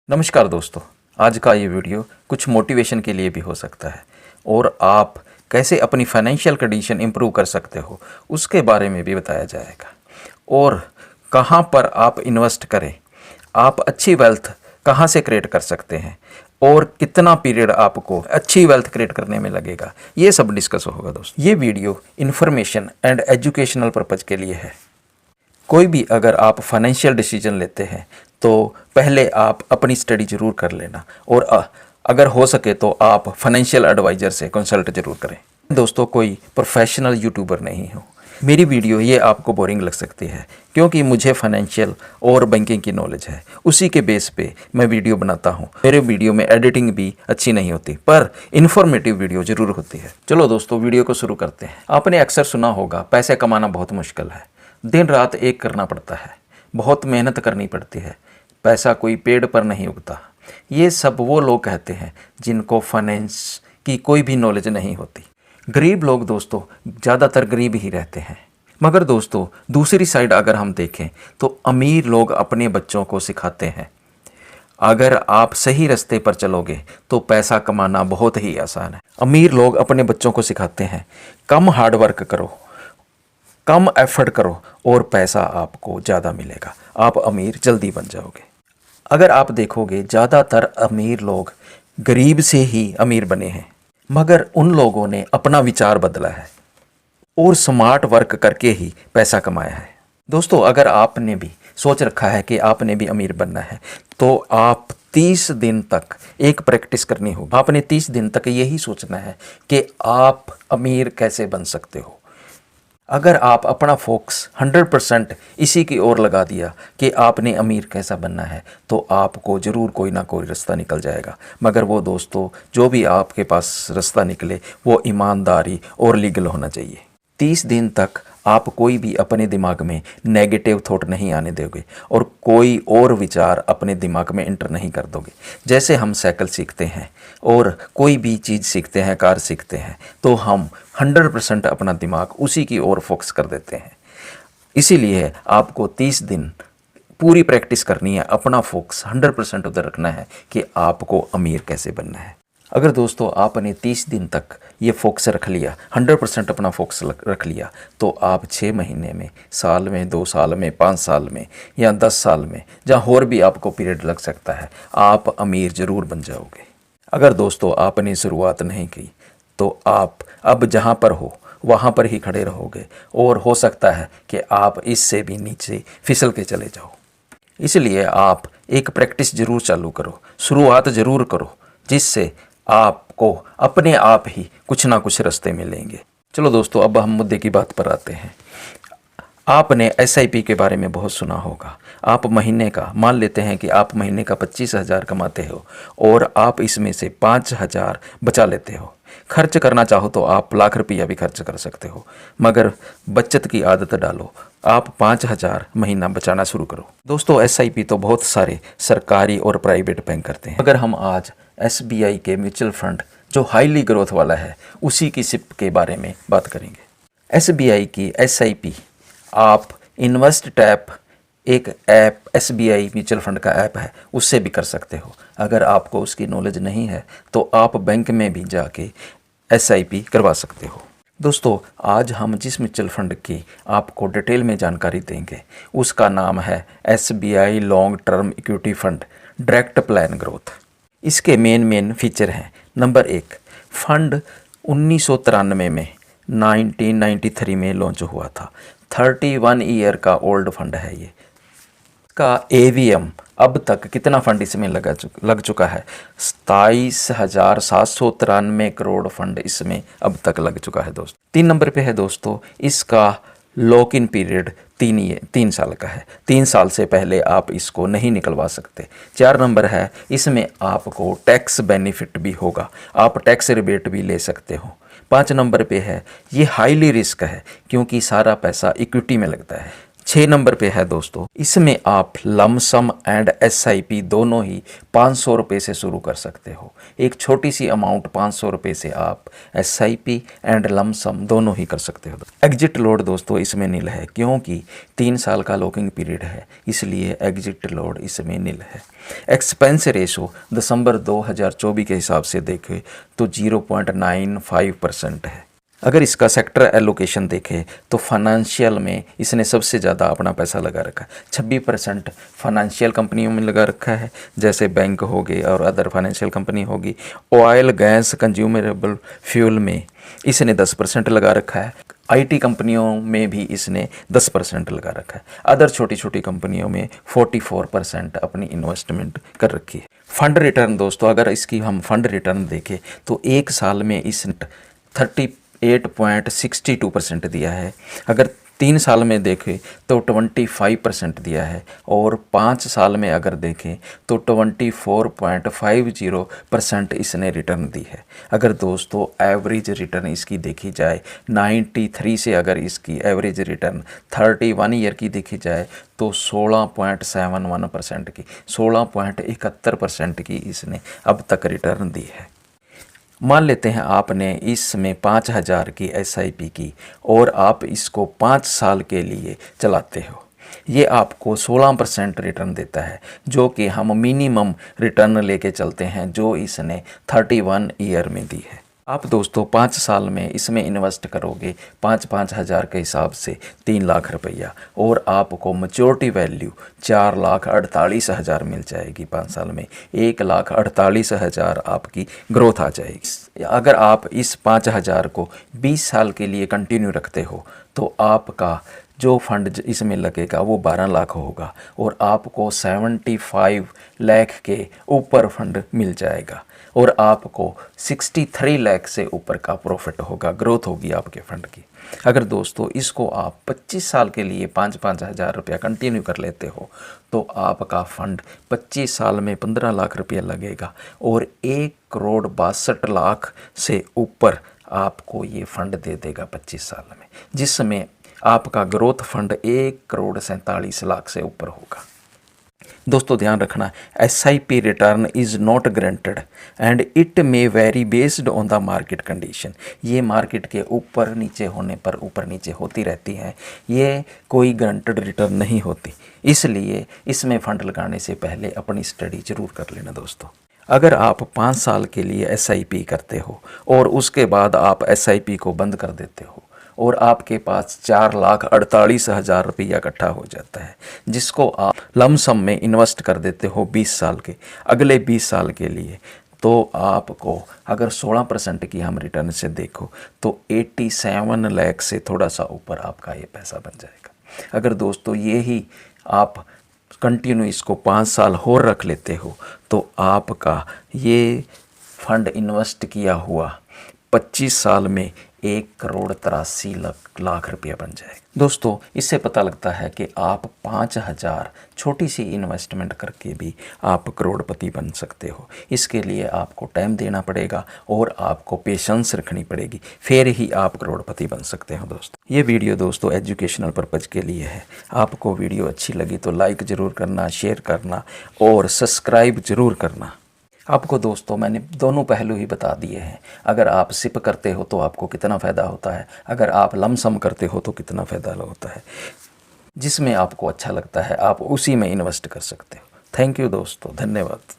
नमस्कार दोस्तों, आज का ये वीडियो कुछ मोटिवेशन के लिए भी हो सकता है और आप कैसे अपनी फाइनेंशियल कंडीशन इम्प्रूव कर सकते हो उसके बारे में भी बताया जाएगा। और कहाँ पर आप इन्वेस्ट करें, आप अच्छी वेल्थ कहाँ से क्रिएट कर सकते हैं और कितना पीरियड आपको अच्छी वेल्थ क्रिएट करने में लगेगा, ये सब डिस्कस होगा दोस्तों। ये video information and educational purpose के लिए है। कोई भी अगर आप फाइनेंशियल डिसीजन लेते हैं तो पहले आप अपनी स्टडी ज़रूर कर लेना और अगर हो सके तो आप फाइनेंशियल एडवाइज़र से कंसल्ट ज़रूर करें। दोस्तों, कोई प्रोफेशनल यूट्यूबर नहीं हूँ। मेरी वीडियो ये आपको बोरिंग लग सकती है क्योंकि मुझे फाइनेंशियल और बैंकिंग की नॉलेज है, उसी के बेस पे मैं वीडियो बनाता हूँ। मेरे वीडियो में एडिटिंग भी अच्छी नहीं होती पर इन्फॉर्मेटिव वीडियो ज़रूर होती है। चलो दोस्तों, वीडियो को शुरू करते हैं। आपने अक्सर सुना होगा पैसे कमाना बहुत मुश्किल है, दिन रात एक करना पड़ता है, बहुत मेहनत करनी पड़ती है, पैसा कोई पेड़ पर नहीं उगता। ये सब वो लोग कहते हैं जिनको फाइनेंस की कोई भी नॉलेज नहीं होती। गरीब लोग दोस्तों ज़्यादातर गरीब ही रहते हैं। मगर दोस्तों, दूसरी साइड अगर हम देखें तो अमीर लोग अपने बच्चों को सिखाते हैं अगर आप सही रास्ते पर चलोगे तो पैसा कमाना बहुत ही आसान है। अमीर लोग अपने बच्चों को सिखाते हैं कम हार्डवर्क करो, कम एफर्ट करो और पैसा आपको ज़्यादा मिलेगा, आप अमीर जल्दी बन जाओगे। अगर आप देखोगे ज़्यादातर अमीर लोग गरीब से ही अमीर बने हैं, मगर उन लोगों ने अपना विचार बदला है और स्मार्ट वर्क करके ही पैसा कमाया है। दोस्तों, अगर आपने भी सोच रखा है कि आपने भी अमीर बनना है तो आप 30 दिन तक एक प्रैक्टिस करनी होगी। आपने 30 दिन तक यही सोचना है कि आप अमीर कैसे बन सकते हो। अगर आप अपना फोकस 100% इसी की ओर लगा दिया कि आपने अमीर कैसा बनना है तो आपको ज़रूर कोई ना कोई रास्ता निकल जाएगा। मगर वो दोस्तों, जो भी आपके पास रास्ता निकले वो ईमानदारी और लीगल होना चाहिए। 30 दिन तक आप कोई भी अपने दिमाग में नेगेटिव थॉट नहीं आने दोगे और कोई और विचार अपने दिमाग में एंटर नहीं कर दोगे। जैसे हम साइकिल सीखते हैं और कोई भी चीज़ सीखते हैं, कार सीखते हैं, तो हम 100% अपना दिमाग उसी की ओर फोकस कर देते हैं। इसीलिए आपको 30 दिन पूरी प्रैक्टिस करनी है, अपना फोकस 100% उधर रखना है कि आपको अमीर कैसे बनना है। अगर दोस्तों आपने 30 दिन तक ये फोकस रख लिया, 100% अपना फोकस रख लिया, तो आप 6 महीने में, साल में, 2 साल में, 5 साल में या 10 साल में, जहाँ और भी आपको पीरियड लग सकता है, आप अमीर ज़रूर बन जाओगे। अगर दोस्तों आपने शुरुआत नहीं की तो आप अब जहाँ पर हो वहाँ पर ही खड़े रहोगे और हो सकता है कि आप इससे भी नीचे फिसल के चले जाओ। इसलिए आप एक प्रैक्टिस ज़रूर चालू करो, शुरुआत ज़रूर करो, जिससे आपको अपने आप ही कुछ ना कुछ रास्ते मिलेंगे। चलो दोस्तों, अब हम मुद्दे की बात पर आते हैं। आपने SIP के बारे में बहुत सुना होगा। आप महीने का, मान लेते हैं कि आप महीने का 25,000 कमाते हो और आप इसमें से 5,000 बचा लेते हो। खर्च करना चाहो तो आप लाख रुपया भी खर्च कर सकते हो, मगर बचत की आदत डालो। आप 5,000 महीना बचाना शुरू करो। दोस्तों, SIP तो बहुत सारे सरकारी और प्राइवेट बैंक करते हैं। अगर हम आज SBI के म्यूचुअल फंड जो हाईली ग्रोथ वाला है उसी की SIP के बारे में बात करेंगे। SBI की SIP आप इन्वेस्ट टैप, एक ऐप SBI म्यूचुअल फंड का ऐप है, उससे भी कर सकते हो। अगर आपको उसकी नॉलेज नहीं है तो आप बैंक में भी जाके SIP करवा सकते हो। दोस्तों, आज हम जिस म्यूचुअल फंड की आपको डिटेल में जानकारी देंगे उसका नाम है SBI long term equity fund direct plan growth. इसके मेन फीचर हैं। नंबर 1, फंड 1993 में 1993 में लॉन्च हुआ था। 31 ईयर का ओल्ड फंड है ये। का AVM अब तक कितना फंड इसमें लग चुका है? 27,793 करोड़ फंड इसमें अब तक लग चुका है दोस्तों। 3 नंबर पे है दोस्तों, इसका लॉक इन पीरियड 3 साल का है। 3 साल से पहले आप इसको नहीं निकलवा सकते। 4 नंबर है, इसमें आपको टैक्स बेनिफिट भी होगा, आप टैक्स रिबेट भी ले सकते हो। 5 नंबर पे है, ये हाईली रिस्क है क्योंकि सारा पैसा इक्विटी में लगता है। 6 नंबर पे है दोस्तों, इसमें आप लमसम एंड SIP दोनों ही 500 रुपये से शुरू कर सकते हो। एक छोटी सी अमाउंट 500 रुपये से आप SIP एंड लमसम दोनों ही कर सकते हो। एग्जिट लोड दोस्तों इसमें नील है, क्योंकि 3 साल का लॉकिंग पीरियड है, इसलिए एग्जिट लोड इसमें नील है। एक्सपेंस रेशो दिसंबर 2024 के हिसाब से देखें तो 0.95% है। अगर इसका सेक्टर एलोकेशन देखें तो फाइनेंशियल में इसने सबसे ज़्यादा अपना पैसा लगा रखा है। 26% फाइनेंशियल कंपनियों में लगा रखा है, जैसे बैंक हो गए और अदर फाइनेंशियल कंपनी होगी। ऑयल, गैस, कंज्यूमेबल फ्यूल में इसने 10% लगा रखा है। IT कंपनियों में भी इसने 10% लगा रखा है। अदर छोटी छोटी कंपनियों में 44% अपनी इन्वेस्टमेंट कर रखी है। फंड रिटर्न दोस्तों, अगर इसकी हम फंड रिटर्न देखें तो एक साल में इसने 38.62% दिया है। अगर 3 साल में देखें तो 25% दिया है, और 5 साल में अगर देखें तो 24.50% इसने रिटर्न दी है। अगर दोस्तों एवरेज रिटर्न इसकी देखी जाए 93 से, अगर इसकी एवरेज रिटर्न 31 ईयर की देखी जाए तो 16.71% की, 16.71% की इसने अब तक रिटर्न दी है। मान लेते हैं आपने इसमें 5,000 की SIP की और आप इसको 5 साल के लिए चलाते हो, ये आपको 16% रिटर्न देता है, जो कि हम मिनिमम रिटर्न लेके चलते हैं, जो इसने 31 ईयर में दी है। आप दोस्तों 5 साल में इसमें इन्वेस्ट करोगे 5-5 हज़ार के हिसाब से 3 लाख रुपया, और आपको मैच्योरिटी वैल्यू 4,48,000 मिल जाएगी। 5 साल में 1,48,000 आपकी ग्रोथ आ जाएगी। अगर आप इस 5,000 को 20 साल के लिए कंटिन्यू रखते हो तो आपका जो फंड इसमें लगेगा वो 12 लाख होगा, और आपको 75 लाख के ऊपर फंड मिल जाएगा, और आपको 63 लाख से ऊपर का प्रॉफिट होगा, ग्रोथ होगी आपके फंड की। अगर दोस्तों इसको आप 25 साल के लिए 5-5 हज़ार रुपया कंटिन्यू कर लेते हो तो आपका फंड 25 साल में 15 लाख रुपया लगेगा, और 1,62,00,000 से ऊपर आपको ये फंड दे देगा 25 साल में, जिसमें आपका ग्रोथ फंड 1,47,00,000 से ऊपर होगा। दोस्तों ध्यान रखना, SIP return is not granted and it may very based on the market condition. ये मार्केट के ऊपर नीचे होने पर ऊपर नीचे होती रहती हैं, ये कोई ग्रांटेड रिटर्न नहीं होती, इसलिए इसमें फंड लगाने से पहले अपनी स्टडी ज़रूर कर लेना दोस्तों। अगर आप 5 साल के लिए SIP करते हो और उसके बाद आप SIP को बंद कर देते हो और आपके पास 4,48,000 रुपया इकट्ठा हो जाता है, जिसको आप लमसम में इन्वेस्ट कर देते हो 20 साल के, अगले 20 साल के लिए, तो आपको अगर 16% की हम रिटर्न से देखो तो 87 लाख से थोड़ा सा ऊपर आपका ये पैसा बन जाएगा। अगर दोस्तों ये ही आप कंटिन्यू इसको 5 साल और रख लेते हो तो आपका ये फंड इन्वेस्ट किया हुआ 25 साल में 1,83,00,000 रुपया बन जाएगा। दोस्तों इससे पता लगता है कि आप 5,000 छोटी सी इन्वेस्टमेंट करके भी आप करोड़पति बन सकते हो। इसके लिए आपको टाइम देना पड़ेगा और आपको पेशेंस रखनी पड़ेगी, फिर ही आप करोड़पति बन सकते हो। दोस्तों ये वीडियो दोस्तों एजुकेशनल पर्पज़ के लिए है। आपको वीडियो अच्छी लगी तो लाइक ज़रूर करना, शेयर करना और सब्सक्राइब ज़रूर करना। आपको दोस्तों मैंने दोनों पहलू ही बता दिए हैं। अगर आप SIP करते हो तो आपको कितना फ़ायदा होता है, अगर आप लमसम करते हो तो कितना फ़ायदा होता है, जिसमें आपको अच्छा लगता है आप उसी में इन्वेस्ट कर सकते हो। थैंक यू दोस्तों, धन्यवाद।